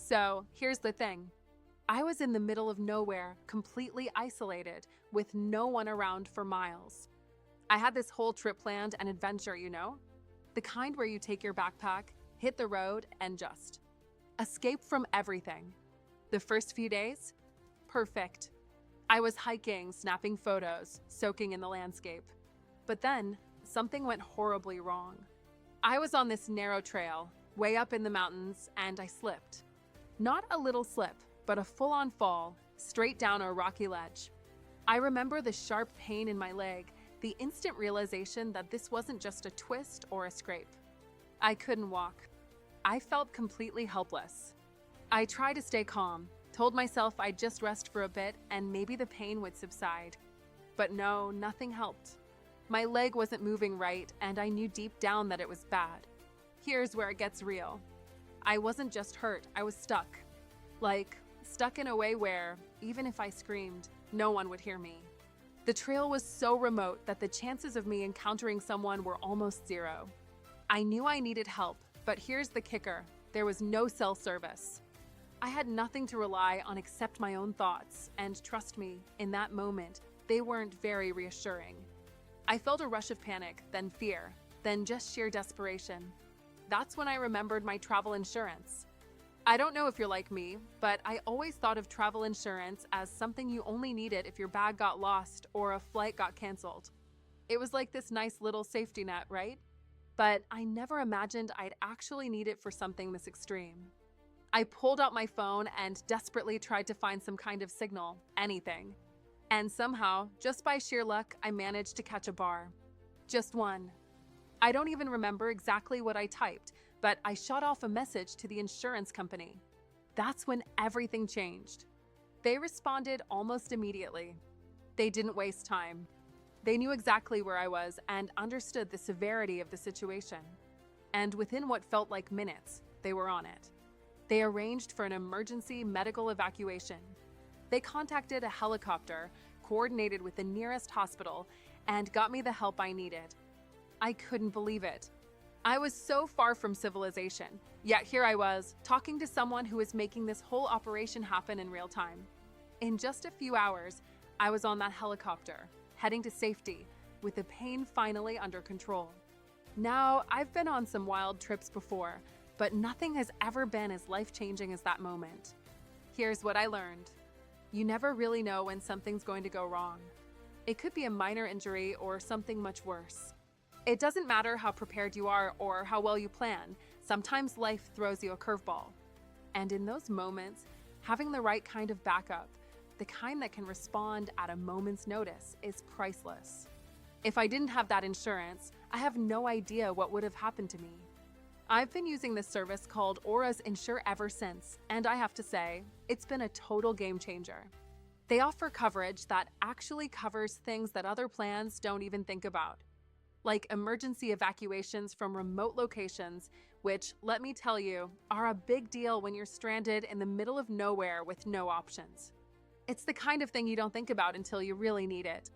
So here's the thing. I was in the middle of nowhere, completely isolated, with no one around for miles. I had this whole trip planned, an adventure, the kind where you take your backpack, hit the road, and just escape from everything. The first few days? Perfect. I was hiking, snapping photos, soaking in the landscape. But then, something went horribly wrong. I was on this narrow trail, way up in the mountains, and I slipped. Not a little slip, but a full-on fall, straight down a rocky ledge. I remember the sharp pain in my leg, the instant realization that this wasn't just a twist or a scrape. I couldn't walk. I felt completely helpless. I tried to stay calm, told myself I'd just rest for a bit and maybe the pain would subside. But no, nothing helped. My leg wasn't moving right, and I knew deep down that it was bad. Here's where it gets real. I wasn't just hurt, I was stuck. Stuck in a way where, even if I screamed, no one would hear me. The trail was so remote that the chances of me encountering someone were almost zero. I knew I needed help, but here's the kicker. There was no cell service. I had nothing to rely on except my own thoughts, and trust me, in that moment, they weren't very reassuring. I felt a rush of panic, then fear, then just sheer desperation. That's when I remembered my travel insurance. I don't know if you're like me, but I always thought of travel insurance as something you only needed if your bag got lost or a flight got canceled. It was like this nice little safety net, right? But I never imagined I'd actually need it for something this extreme. I pulled out my phone and desperately tried to find some kind of signal, anything. And somehow, just by sheer luck, I managed to catch a bar. Just one. I don't even remember exactly what I typed, but I shot off a message to the insurance company. That's when everything changed. They responded almost immediately. They didn't waste time. They knew exactly where I was and understood the severity of the situation. And within what felt like minutes, they were on it. They arranged for an emergency medical evacuation. They contacted a helicopter, coordinated with the nearest hospital, and got me the help I needed. I couldn't believe it. I was so far from civilization, yet here I was, talking to someone who was making this whole operation happen in real time. In just a few hours, I was on that helicopter, heading to safety, with the pain finally under control. Now, I've been on some wild trips before, but nothing has ever been as life-changing as that moment. Here's what I learned. You never really know when something's going to go wrong. It could be a minor injury or something much worse. It doesn't matter how prepared you are or how well you plan. Sometimes life throws you a curveball. And in those moments, having the right kind of backup, the kind that can respond at a moment's notice, is priceless. If I didn't have that insurance, I have no idea what would have happened to me. I've been using this service called Aura's Insure ever since, and I have to say, it's been a total game changer. They offer coverage that actually covers things that other plans don't even think about, like emergency evacuations from remote locations, which, let me tell you, are a big deal when you're stranded in the middle of nowhere with no options. It's the kind of thing you don't think about until you really need it.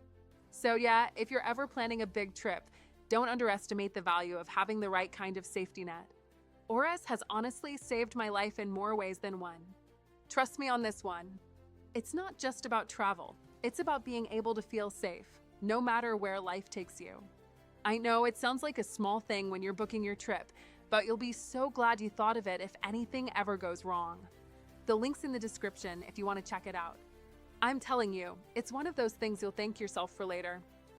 So yeah, if you're ever planning a big trip, don't underestimate the value of having the right kind of safety net. Aura's has honestly saved my life in more ways than one. Trust me on this one. It's not just about travel. It's about being able to feel safe, no matter where life takes you. I know it sounds like a small thing when you're booking your trip, but you'll be so glad you thought of it if anything ever goes wrong. The link's in the description if you want to check it out. I'm telling you, it's one of those things you'll thank yourself for later.